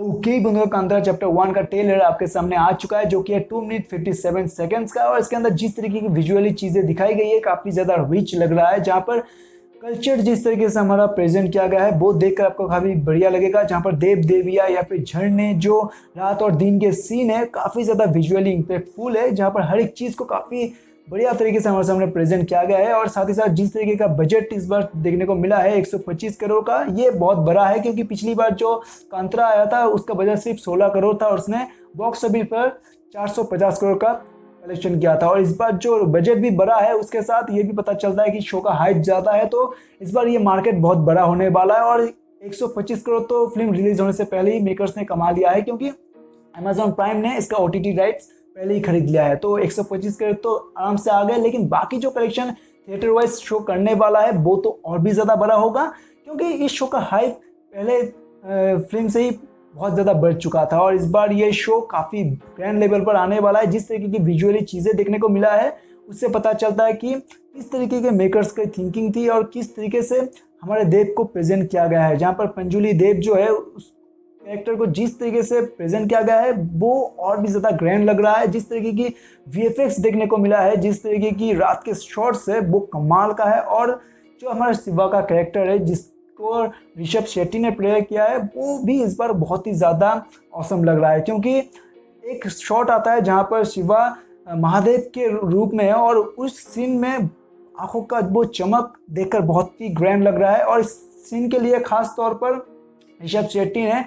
Okay बंधुओं, Kantara chapter 1 का trailer आपके सामने आ चुका है, जो कि है 2 मिनट 57 सेकंड्स का। और इसके अंदर जिस तरीके की विजुअली चीजें दिखाई गई है काफी ज्यादा रिच लग रहा है। जहाँ पर कल्चर जिस तरीके से हमारा प्रेजेंट किया गया है वो देखकर आपको काफी बढ़िया लगेगा। जहाँ पर देव देविया या फिर झरने, जो रात और दिन के सीन है काफी ज्यादा विजुअली इम्पैक्टफुल है। जहाँ पर हर एक चीज को काफी बढ़िया तरीके से हमारे सामने प्रेजेंट किया गया है। और साथ ही साथ जिस तरीके का बजट इस बार देखने को मिला है 125 करोड़ का, ये बहुत बड़ा है। क्योंकि पिछली बार जो कांतारा आया था उसका बजट सिर्फ 16 करोड़ था और उसने बॉक्स ऑफिस पर 450 करोड़ का कलेक्शन किया था। और इस बार जो बजट भी बड़ा है उसके साथ ये भी पता चलता है कि शो का हाइप ज़्यादा है, तो इस बार ये मार्केट बहुत बड़ा होने वाला है। और 125 करोड़ तो फिल्म रिलीज होने से पहले ही मेकर्स ने कमा लिया है, क्योंकि अमेजॉन प्राइम ने इसका OTT राइट्स पहले ही खरीद लिया है। तो 125 करोड़ तो आराम से आ गए, लेकिन बाकी जो कलेक्शन थिएटर वाइज शो करने वाला है वो तो और भी ज़्यादा बड़ा होगा। क्योंकि इस शो का हाइप पहले फिल्म से ही बहुत ज़्यादा बढ़ चुका था। और इस बार ये शो काफ़ी ग्रैंड लेवल पर आने वाला है। जिस तरीके की विजुअली चीज़ें देखने को मिला है उससे पता चलता है कि किस तरीके के मेकर्स की थिंकिंग थी और किस तरीके से हमारे देव को प्रेजेंट किया गया है। जहाँ पर पंजुली देव जो है उस कैरेक्टर को जिस तरीके से प्रेजेंट किया गया है वो और भी ज़्यादा ग्रैंड लग रहा है। जिस तरीके की VFX देखने को मिला है, जिस तरीके की रात के शॉट्स है वो कमाल का है। और जो हमारा शिवा का कैरेक्टर है जिसको ऋषभ शेट्टी ने प्ले किया है वो भी इस बार बहुत ही ज़्यादा औसम लग रहा है। क्योंकि एक शॉट आता है जहाँ पर शिवा महादेव के रूप में है और उस सीन में आंखों का वो चमक देखकर बहुत ही ग्रैंड लग रहा है। और इस सीन के लिए खास तौर पर ऋषभ शेट्टी ने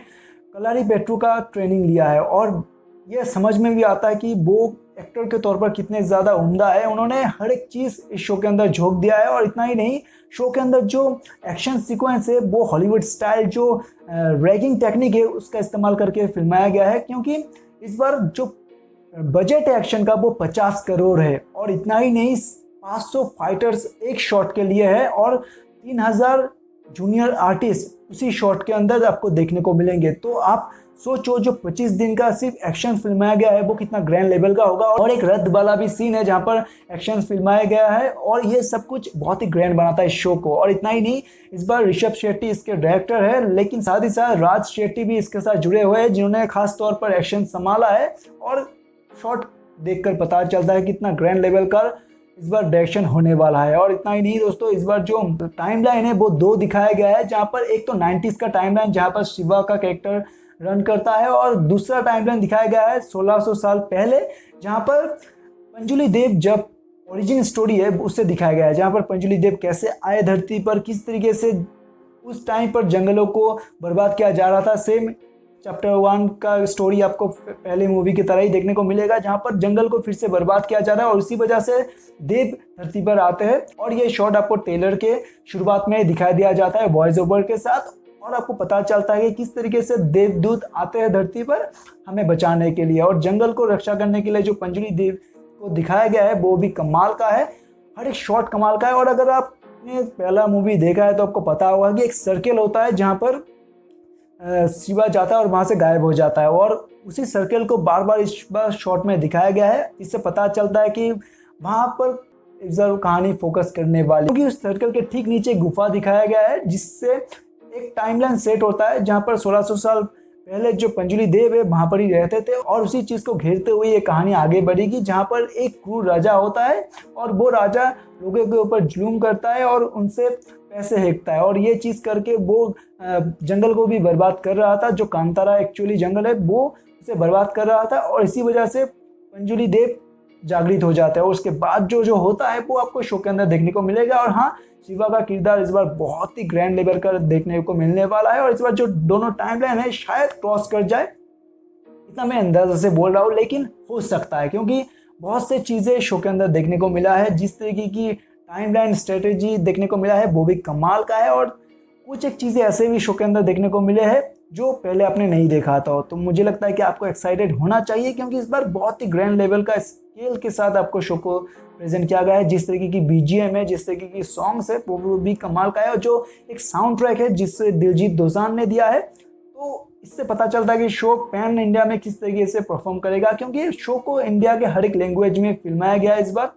कलारी पेट्रू का ट्रेनिंग लिया है। और यह समझ में भी आता है कि वो एक्टर के तौर पर कितने ज़्यादा उम्दा है। उन्होंने हर एक चीज़ इस शो के अंदर झोंक दिया है। और इतना ही नहीं, शो के अंदर जो एक्शन सीक्वेंस है वो हॉलीवुड स्टाइल जो रैगिंग टेक्निक है उसका इस्तेमाल करके फिल्माया गया है। क्योंकि इस बार जो बजट है एक्शन का वो 50 करोड़ है। और इतना ही नहीं, 500 फाइटर्स एक शॉट के लिए है और 3000 जूनियर आर्टिस्ट उसी शॉट के अंदर आपको देखने को मिलेंगे। तो आप सोचो, जो 25 दिन का सिर्फ एक्शन फिल्माया गया है वो कितना ग्रैंड लेवल का होगा। और एक रथ वाला भी सीन है जहाँ पर एक्शन फिल्माया गया है और ये सब कुछ बहुत ही ग्रैंड बनाता है इस शो को। और इतना ही नहीं, इस बार ऋषभ शेट्टी इसके डायरेक्टर है, लेकिन साथ ही साथ राज शेट्टी भी इसके साथ जुड़े हुए हैं जिन्होंने खास तौर पर एक्शन संभाला है। और शॉट देखकर पता चलता है कितना ग्रैंड लेवल का इस बार डायरेक्शन होने वाला है। और इतना ही नहीं दोस्तों, इस बार जो टाइमलाइन है वो 2 दिखाया गया है। जहाँ पर एक तो 90s का टाइमलाइन जहाँ पर शिवा का कैरेक्टर रन करता है, और दूसरा टाइमलाइन दिखाया गया है 1600 साल पहले, जहाँ पर पंजुली देव जब ओरिजिन स्टोरी है उससे दिखाया गया है। जहाँ पर पंजुली देव कैसे आए धरती पर, किस तरीके से उस टाइम पर जंगलों को बर्बाद किया जा रहा था। सेम चैप्टर 1 का स्टोरी आपको पहले मूवी की तरह ही देखने को मिलेगा, जहाँ पर जंगल को फिर से बर्बाद किया जा रहा है और उसी वजह से देव धरती पर आते हैं। और ये शॉट आपको ट्रेलर के शुरुआत में दिखाई दिया जाता है वॉइस ओवर के साथ। और आपको पता चलता है कि किस तरीके से देवदूत आते हैं धरती पर हमें बचाने के लिए और जंगल को रक्षा करने के लिए। जो पंजुली देव को दिखाया गया है वो भी कमाल का है, हर एक शॉट कमाल का है। और अगर आपने पहला मूवी देखा है तो आपको पता होगा कि एक सर्कल होता है जहाँ पर शिवा जाता है और वहाँ से गायब हो जाता है। और उसी सर्कल को बार बार इस बार शॉट में दिखाया गया है। इससे पता चलता है कि वहाँ पर जरूर कहानी फोकस करने वाली, क्योंकि उस सर्कल के ठीक नीचे गुफा दिखाया गया है जिससे एक टाइमलाइन सेट होता है जहाँ पर 1600 साल पहले जो पंजुली देव है वहाँ पर ही रहते थे। और उसी चीज़ को घेरते हुए ये कहानी आगे बढ़ेगी, जहाँ पर एक क्रूर राजा होता है और वो राजा लोगों के ऊपर जुल्म करता है और उनसे पैसे हेंकता है। और ये चीज़ करके वो जंगल को भी बर्बाद कर रहा था। जो कांतारा एक्चुअली जंगल है वो उसे बर्बाद कर रहा था और इसी वजह से पंजुली देव जागृत हो जाता है। और उसके बाद जो जो होता है वो आपको शो के अंदर देखने को मिलेगा। और हाँ, शिवा का किरदार इस बार बहुत ही ग्रैंड लेवल का देखने को मिलने वाला है। और इस बार जो दोनों टाइमलाइन है शायद क्रॉस कर जाए, इतना मैं अंदाजा से बोल रहा हूँ, लेकिन हो सकता है क्योंकि बहुत से चीज़ें शो के अंदर देखने को मिला है। जिस तरीके की टाइमलाइन स्ट्रेटेजी देखने को मिला है वो भी कमाल का है। और कुछ एक चीज़ें ऐसे भी शो के अंदर देखने को मिले हैं जो पहले आपने नहीं देखा था। तो मुझे लगता है कि आपको एक्साइटेड होना चाहिए, क्योंकि इस बार बहुत ही ग्रैंड लेवल का स्केल के साथ आपको शो को प्रेजेंट किया गया है। जिस तरीके की BGM है, जिस तरीके की सॉन्ग्स है वो भी कमाल का है। और जो एक साउंड ट्रैक है जिससे दिलजीत दोसांझ ने दिया है, तो इससे पता चलता है कि शो पैन इंडिया में किस तरीके से परफॉर्म करेगा। क्योंकि शो को इंडिया के हर एक लैंग्वेज में फिल्माया गया है, इस बार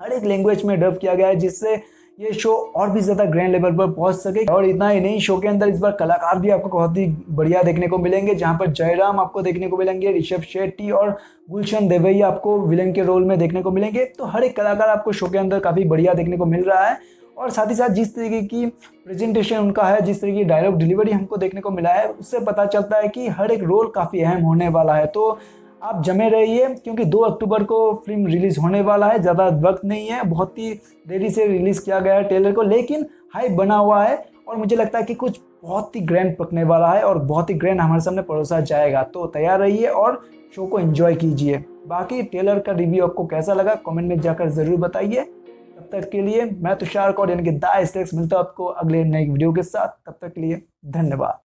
हर एक लैंग्वेज में डब किया गया है, जिससे ये शो और भी ज़्यादा ग्रैंड लेवल पर पहुंच सके। और इतना ही नहीं, शो के अंदर इस बार कलाकार भी आपको बहुत ही बढ़िया देखने को मिलेंगे, जहां पर जयराम आपको देखने को मिलेंगे, ऋषभ शेट्टी और गुलशन देवैया आपको विलन के रोल में देखने को मिलेंगे। तो हर एक कलाकार आपको शो के अंदर काफ़ी बढ़िया देखने को मिल रहा है। और साथ ही साथ जिस तरीके की प्रेजेंटेशन उनका है, जिस तरीके की डायलॉग डिलीवरी हमको देखने को मिला है, उससे पता चलता है कि हर एक रोल काफ़ी अहम होने वाला है। तो आप जमे रहिए, क्योंकि 2 अक्टूबर को फिल्म रिलीज़ होने वाला है। ज़्यादा वक्त नहीं है, बहुत ही देरी से रिलीज़ किया गया है ट्रेलर को, लेकिन हाइप बना हुआ है और मुझे लगता है कि कुछ बहुत ही ग्रैंड पकने वाला है और बहुत ही ग्रैंड हमारे सामने परोसा जाएगा। तो तैयार रहिए और शो को एंजॉय कीजिए। बाकी ट्रेलर का रिव्यू आपको कैसा लगा कमेंट में जाकर ज़रूर बताइए। तब तक के लिए मैं तुषार कौर यानी कि द स्टेक्स मिलता हूं आपको अगले नई वीडियो के साथ। तब तक के लिए धन्यवाद।